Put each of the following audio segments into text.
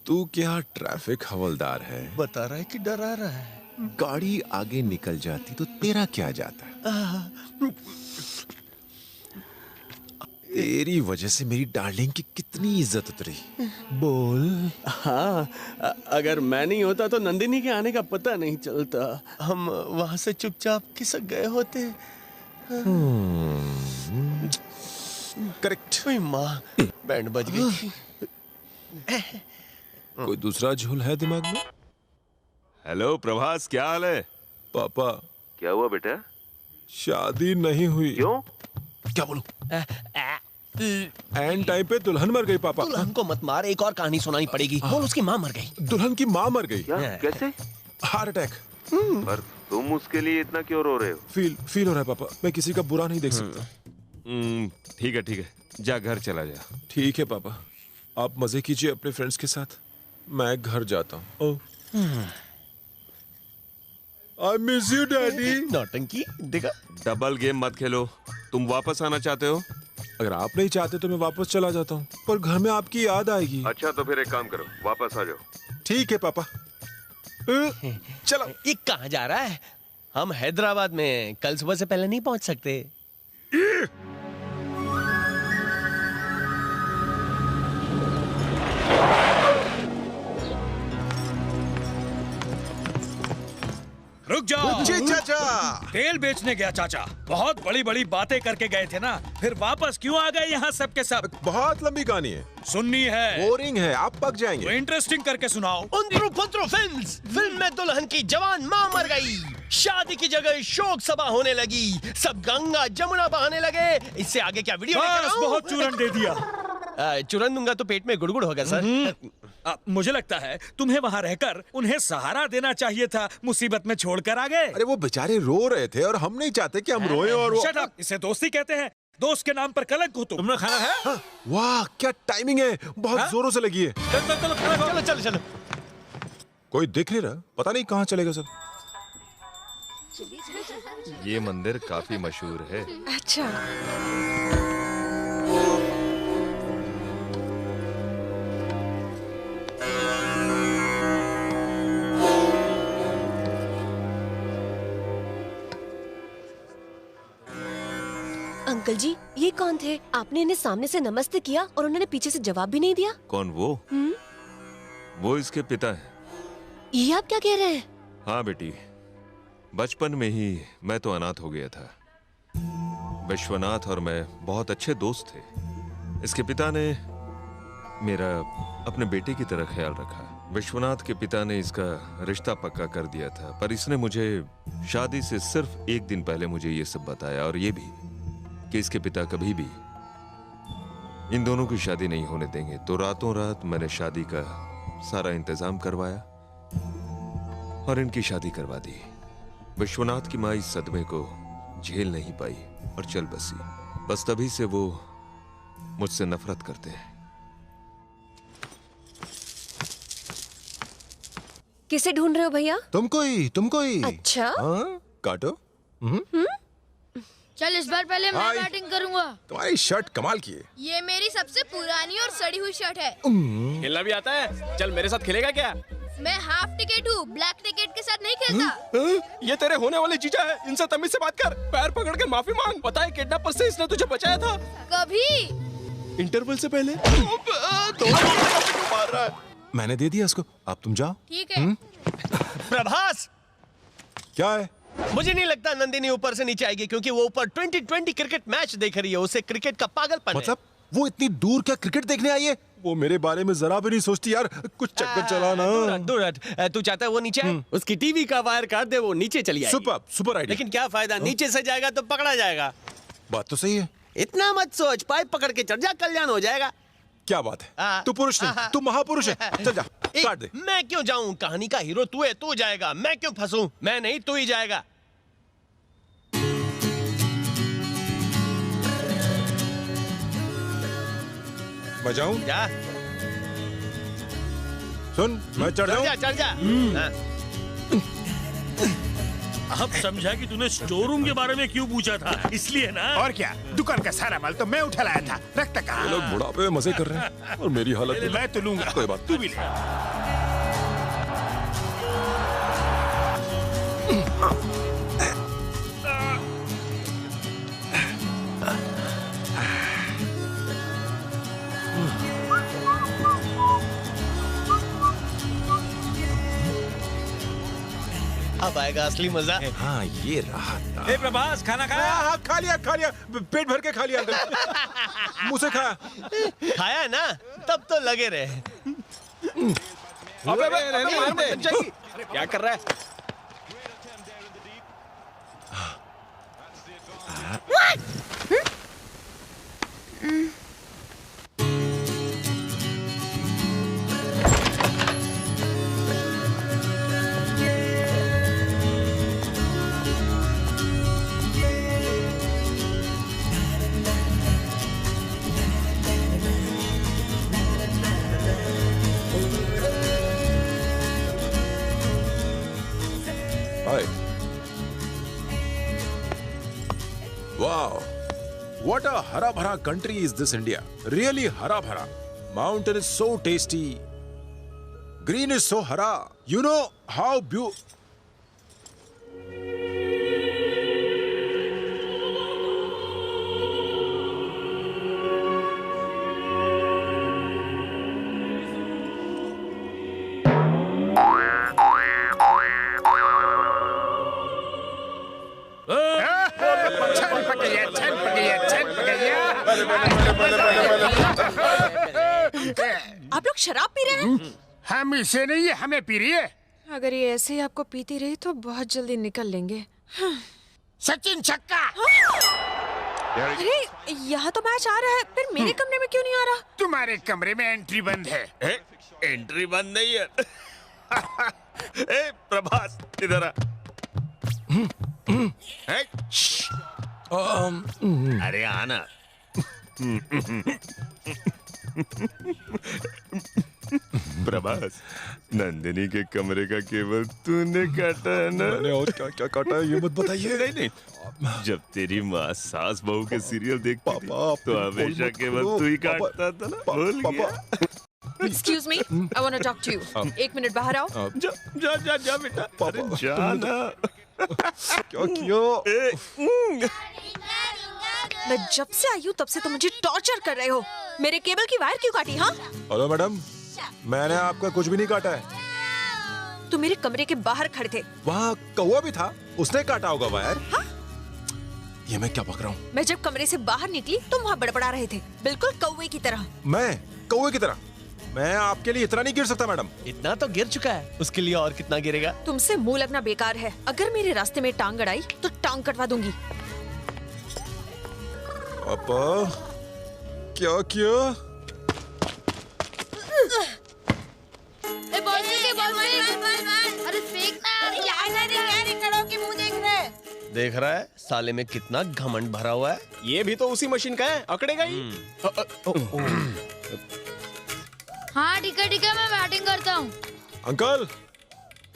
तू क्या ट्रैफिक हवलदार है? बता रहा है कि डरा रहा है। गाड़ी आगे निकल जाती तो तेरा क्या जाता? तेरी वजह से मेरी डार्लिंग की कितनी इज्जत उतरी। बोल। हाँ, अगर मैं नहीं होता तो नंदिनी के आने का पता नहीं चलता। हम वहां से चुपचाप खिसक गए होते। करेक्ट। ओए माँ, बैंड बज गई थी। कोई दूसरा झोल है दिमाग में? हेलो प्रभास, क्या हाल है? पापा, क्या हुआ बेटा? शादी नहीं हुई। क्यों? क्या बोलूं? एंड टाइम पे दुल्हन मर गई पापा। दुल्हन को मत मार, एक और कहानी सुनानी पड़ेगी। बोल, उसकी माँ मर गई। दुल्हन की माँ मर गई। क्या? कैसे? Heart attack. पर तुम उसके लिए इतना क्यों रो रहे हो? फील हो रहा है पापा। मैं किसी का बुरा नहीं देख सकता। ठीक है, जा घर चला जा। ठीक है पापा, आप मजे कीजिए अपने फ्रेंड्स के साथ, मैं घर जाता हूँ। I miss you daddy. नौटंकी देखा। डबल गेम मत खेलो। तुम वापस आना चाहते हो? अगर आप नहीं चाहते तो मैं वापस चला जाता हूँ, पर घर में आपकी याद आएगी। अच्छा तो फिर एक काम करो, वापस आ जाओ। ठीक है पापा। चलो। ये कहाँ जा रहा है? हम हैदराबाद में कल सुबह से पहले नहीं पहुंच सकते। रुक जाओ। जी चाचा। तेल बेचने गया चाचा, बहुत बड़ी बड़ी बातें करके गए थे ना, फिर वापस क्यों आ गए यहाँ सब के सब? बहुत लंबी कहानी है, सुननी है? बोरिंग है, आप पक तो जाएंगे। इंटरेस्टिंग करके सुनाओ। उंदरू पुंदरू फिल्म में दुल्हन की जवान माँ मर गई। शादी की जगह शोक सभा होने लगी, सब गंगा जमुना बहाने लगे। इससे आगे क्या वीडियो लेकर बस आऊं? बहुत चूरन दे दिया। चूरन दूंगा तो पेट में गुड़गुड़ होगा सर। मुझे लगता है तुम्हें वहाँ रहकर उन्हें सहारा देना चाहिए था, मुसीबत में छोड़कर आ गए। अरे वो बेचारे रो रहे थे और हम नहीं चाहते कि हम रोएं और वो। शट अप, इसे दोस्ती कहते हैं। दोस्त के नाम पर कलंक हो तुम। तुमने खाना है? हाँ, वाह क्या टाइमिंग है, बहुत जोरों से लगी है। चलो चलो। कोई दिख नहीं रहा, पता नहीं कहाँ चलेगा सब। ये मंदिर काफी मशहूर है। अच्छा। अंकल जी, ये कौन थे? आपने इन्हें सामने से नमस्ते किया और उन्होंने पीछे से जवाब भी नहीं दिया। कौन वो? वो इसके पिता है। ये आप क्या कह रहे हैं? हाँ बेटी, बचपन में ही मैं तो अनाथ हो गया था। विश्वनाथ और मैं बहुत अच्छे दोस्त थे। इसके पिता ने मेरा अपने बेटे की तरह ख्याल रखा। विश्वनाथ के पिता ने इसका रिश्ता पक्का कर दिया था, पर इसने मुझे शादी से सिर्फ एक दिन पहले मुझे ये सब बताया, और ये भी कि इसके पिता कभी भी इन दोनों की शादी नहीं होने देंगे। तो रातों रात मैंने शादी का सारा इंतजाम करवाया और इनकी शादी करवा दी। विश्वनाथ की माँ इस सदमे को झेल नहीं पाई और चल बसी। बस तभी से वो मुझसे नफरत करते हैं। किसे ढूंढ रहे हो भैया? तुमको ही। अच्छा। हाँ, काटो। चल इस बार पहले मैं हाय। बैटिंग करूंगा। तुम्हारी शर्ट कमाल की है। ये मेरी सबसे पुरानी और सड़ी हुई शर्ट है। खेलना भी आता है? चल मेरे साथ खेलेगा क्या? मैं हाफ टिकट हूँ, ब्लैक टिकट के साथ नहीं खेलता। ये तेरे होने वाले जीजा है, इनसे तमीज से बात कर। पैर पकड़ के माफी मांग। पता है किडनैपर से इसने तुझे बचाया था कभी? इंटरवल से पहले। मार रहा है। मैंने दे दिया उसको, अब तुम जाओ। ठीक है। प्रभास, क्या है? मुझे नहीं लगता नंदिनी ऊपर से नीचे आएगी, क्योंकि वो ऊपर 2020 क्रिकेट मैच देख रही है। उसे क्रिकेट का पागलपन है। मतलब वो इतनी दूर क्या क्रिकेट देखने आई है? वो मेरे बारे में जरा भी नहीं सोचती यार। कुछ चक्कर चला ना। दूर हट। तू चाहता है वो नीचे आए? उसकी टीवी का वायर काट दे, वो नीचे चली आएगी। Super idea. लेकिन क्या फायदा, नीचे से जाएगा तो पकड़ा जाएगा। बात तो सही है। इतना मत सोच, पाइप पकड़ के चढ़ जा, कल्याण हो जाएगा। क्या बात है, तू पुरुष नहीं, तू महापुरुष है। चल जा, काट दे। मैं क्यों जाऊं? कहानी का हीरो तू है, तू जाएगा। मैं क्यों फंसूं? मैं नहीं, तू ही जाएगा। मैं जाऊं? जा। सुन, मैं चढ़ जाऊं? चढ़ जा। हाँ। अब समझा कि तूने स्टोर रूम के बारे में क्यों पूछा था, इसलिए ना। और क्या, दुकान का सारा माल तो मैं उठा लाया था, रखता ये कहाँ? लोग बुढ़ापे में मजे कर रहे हैं और मेरी हालत भी- मैं तो लूंगा, कोई बात तू भी ले। अब आएगा असली मजा। हाँ ये रहा था। ए प्रभास, खाना खाया? हाँ खा लिया पेट भर के खा लिया अंकल। मुझसे खाया। खाया है ना, तब तो लगे रहे। अबे मार दे जाएगी। क्या कर रहा है? Hi. Wow. What a hara bhara country is this India. Really hara bhara. Mountain is so tasty. Green is so hara. You know how छन पकड़िया। आप लोग शराब पी रहे हैं? हम इसे नहीं, ये हमें पी रही है। अगर ये ऐसे ही आपको पीती रही तो बहुत जल्दी निकल लेंगे। सचिन छक्का। अरे यहाँ तो मैच आ रहा है, फिर मेरे कमरे में क्यों नहीं आ रहा? तुम्हारे कमरे में एंट्री बंद है। एंट्री बंद नहीं है। ए प्रभास, इधर आ। अरे आना। प्रभास, नंदिनी के कमरे का केबल तूने काटा है ना? मैंने और क्या क्या काटा है ये मत बताइए। नहीं, जब तेरी माँ सास बहू के सीरियल देखती थी, पापा, तो हमेशा केवल तू ही काटता था ना? भूल गया? Excuse me, I want to talk to you. 1 minute बाहर आओ। जा बेटा। अरे जा ना। क्या किया? मैं जब से आई हूँ तब से तो मुझे टॉर्चर कर रहे हो। मेरे केबल की वायर क्यों काटी? हाँ, हेलो मैडम, मैंने आपका कुछ भी नहीं काटा है। तुम मेरे कमरे के बाहर खड़े थे। वहाँ कौवा भी था, उसने काटा होगा वायर। हाँ? ये मैं क्या बक रहा हूँ? मैं जब कमरे से बाहर निकली तुम वहाँ बड़बड़ा रहे थे, बिल्कुल कौवे की तरह। मैं कौवे की तरह? मैं आपके लिए इतना नहीं गिर सकता मैडम। इतना तो गिर चुका है, उसके लिए और कितना गिरेगा? तुमसे मुंह लगना बेकार है। अगर मेरे रास्ते में टांग अड़ाई तो टांग कटवा दूंगी। पापा, क्या किया? अरे देख रहा है साले में कितना घमंड भरा हुआ है। ये भी तो उसी मशीन का है, अकड़ेगा ही। हाँ ठीक है मैं बैटिंग करता हूँ। अंकल।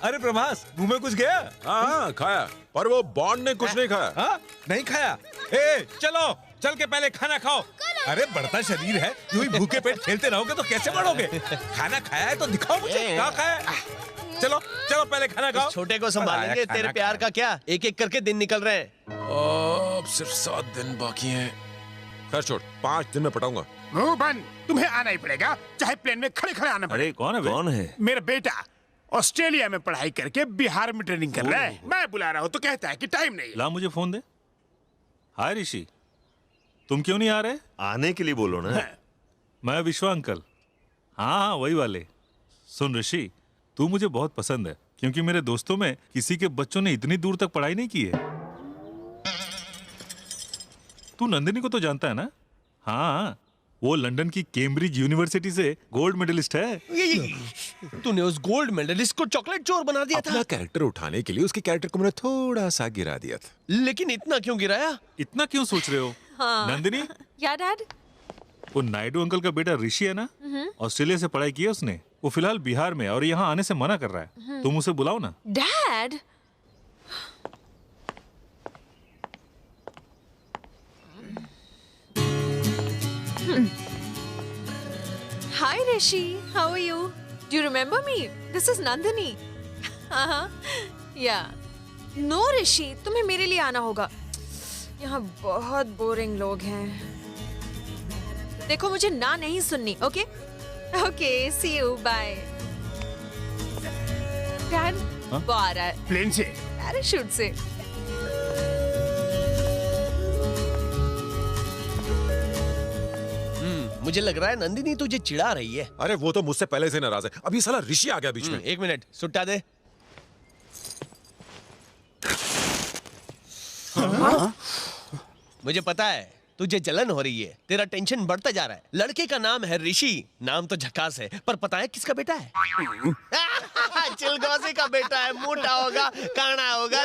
अरे प्रभास, मुंह में कुछ गया? हाँ खाया, पर वो बॉन्ड ने कुछ नहीं खाया। हाँ, नहीं खाया? ए, चलो, चल के पहले खाना खाओ। अरे बढ़ता शरीर है, यूं ही भूखे पेट खेलते रहोगे तो कैसे बढ़ोगे? खाना खाया है तो दिखाओ मुझे, क्या खाया है? चलो चलो पहले खाना खाओ। छोटे को संभालेंगे, तेरे प्यार का क्या? एक एक करके दिन निकल रहे हैं। अब सिर्फ 7 दिन बाकी हैं। खैर छोड़, 5 दिन में पटाऊंगा। मुंह बंद, तुम्हें आना ही पड़ेगा, चाहे प्लेन में खड़े खड़े आना पड़े। कौन है? मेरा बेटा ऑस्ट्रेलिया में पढ़ाई करके बिहार में ट्रेनिंग कर रहा है। मैं बुला रहा हूँ तो कहता है कि टाइम नहीं है। ला मुझे फोन दे। हाय ऋषि, तुम क्यों नहीं आ रहे? आने के लिए बोलो ना। मैं विश्वा अंकल। हाँ वही वाले। सुन ऋषि, तू मुझे बहुत पसंद है, क्योंकि मेरे दोस्तों में किसी के बच्चों ने इतनी दूर तक पढ़ाई नहीं की है। तू नंदिनी को तो जानता है ना? हाँ, वो लंदन की कैम्ब्रिज यूनिवर्सिटी से गोल्ड मेडलिस्ट है। तूने उस गोल्ड मेडलिस्ट को चॉकलेट चोर बना दिया अपना था। कैरेक्टर उठाने के लिए उसके कैरेक्टर को मैंने थोड़ा सा गिरा दिया था। लेकिन इतना क्यों गिराया? इतना क्यों सोच रहे हो? हाँ। नंदिनी, या डैड? वो नायडू अंकल का बेटा ऋषि है ना, ऑस्ट्रेलिया से पढ़ाई की है उसने। वो फिलहाल बिहार में और यहाँ आने से मना कर रहा है। तुम उसे बुलाओ ना। Dad, Hi Rishi, how are you? Do you remember me? This is Nandini. Yeah. No Rishi, तुम्हें मेरे लिए आना होगा. यहाँ बहुत बोरिंग लोग हैं. देखो मुझे ना नहीं सुननी, okay? Okay, see you, bye. Dad, वो आ रहा है. प्लेन से. पैराशूट से. मुझे लग रहा है नंदिनी तुझे चिढ़ा रही है. अरे वो तो मुझसे पहले से नाराज है. अभी साला ऋषि आ गया बीच में. एक मिनट, सुट्टा दे. मुझे पता है तुझे जलन हो रही है. तेरा टेंशन बढ़ता जा रहा है. लड़के का नाम है ऋषि. नाम तो झकास है, पर पता है किसका बेटा है? चिलगोजी का बेटा है. मोटा होगा, काना होगा,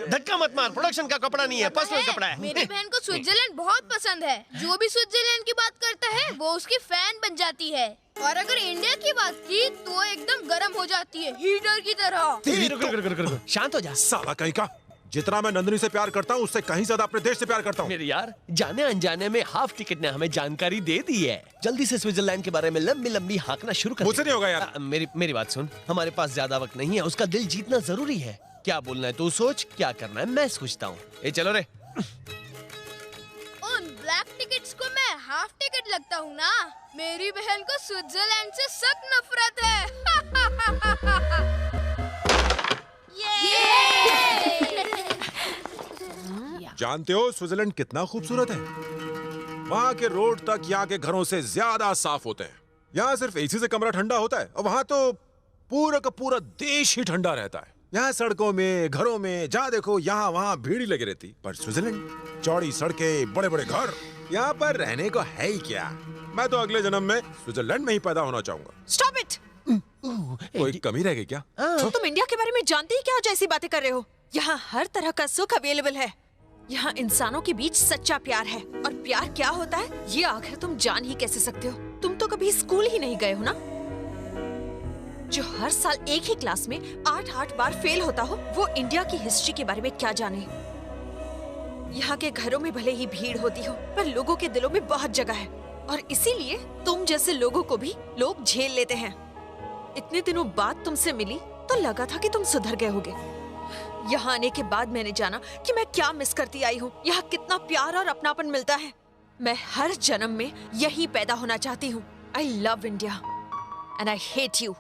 धक्का मत मार. प्रोडक्शन का कपड़ा नहीं है, पर्सनल कपड़ा है. मेरी बहन को स्विट्जरलैंड बहुत पसंद है. जो भी स्विट्जरलैंड की बात करता है वो उसकी फैन बन जाती है. और अगर इंडिया की बात की तो एकदम गर्म हो जाती है, हीटर की तरह. शांत हो जा. साला कहीं का. जितना मैं नंदिनी से प्यार करता हूँ उससे कहीं ज्यादा अपने देश से प्यार करता हूँ. मेरे यार, जाने अनजाने में हाफ टिकट ने हमें जानकारी दे दी है. जल्दी से स्विट्जरलैंड के बारे में लंबी लंबी हाँकना शुरू कर. मुझसे नहीं होगा यार. मेरी बात सुन. हमारे पास ज्यादा वक्त नहीं है. उसका दिल जीतना जरूरी है. क्या बोलना है तू सोच, क्या करना है मैं सोचता हूँ. ए चलो रे. उन ब्लैक टिकट्स को मैं हाफ टिकट लगता हूँ ना. मेरी बहन को स्विट्जरलैंड से सख्त नफरत है. जानते हो स्विट्जरलैंड कितना खूबसूरत है. वहाँ के रोड तक यहाँ के घरों से ज्यादा साफ होते हैं. यहाँ सिर्फ एसी से कमरा ठंडा होता है और वहाँ तो पूरा का पूरा देश ही ठंडा रहता है. यहाँ सड़कों में, घरों में जहाँ देखो यहाँ वहाँ भीड़ ही लगी रहती. पर स्विट्जरलैंड, चौड़ी सड़कें, बड़े बड़े घर, यहाँ पर रहने को है ही क्या. मैं तो अगले जन्म में स्विट्जरलैंड में ही पैदा होना चाहूंगा. Stop it! कोई कमी रह गई क्या? तुम इंडिया के बारे में जानते ही क्या जैसी बातें कर रहे हो. यहाँ हर तरह का सुख अवेलेबल है. यहाँ इंसानों के बीच सच्चा प्यार है. और प्यार क्या होता है ये आखिर तुम जान ही कैसे सकते हो. तुम तो कभी स्कूल ही नहीं गए हो ना. जो हर साल एक ही क्लास में 8 बार फेल होता हो, वो इंडिया की हिस्ट्री के बारे में क्या जाने. यहाँ के घरों में भले ही भीड़ होती हो, पर लोगों के दिलों में बहुत जगह है. और इसीलिए तुम जैसे लोगों को भी लोग झेल लेते हैं. इतने दिनों बाद तुमसे मिली तो लगा था कि तुम सुधर गए होगे. यहाँ आने के बाद मैंने जाना कि मैं क्या मिस करती आई हूँ. यहाँ कितना प्यार और अपनापन मिलता है. मैं हर जन्म में यही पैदा होना चाहती हूँ. I love India and I hate you.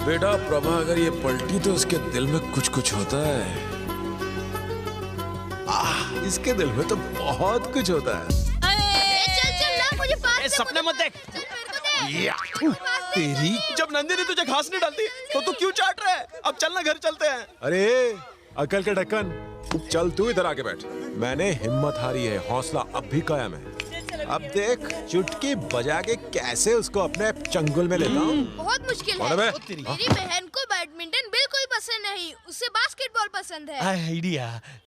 बेटा प्रभा अगर ये पलटी तो उसके दिल में कुछ कुछ होता है. इसके दिल में तो बहुत कुछ होता है. चल चल ना, मुझे पास से सपने मत देख. चल मेरे को दे. तेरी जब नंदिनी तुझे घास नहीं डालती तो तू क्यों चाट रहा है. अब चलना घर चलते हैं. अरे अकल के ढक्कन, चल तू इधर आके बैठ. मैंने हिम्मत हारी है, हौसला अब भी कायम है. अब देख चुटकी बजा के कैसे उसको अपने चंगुल में लेता हूँ. बहुत मुश्किल कौन है. है बे? मेरी बहन को बैडमिंटन बिल्कुल पसंद नहीं, उसे बास्केटबॉल पसंद है. आइडिया.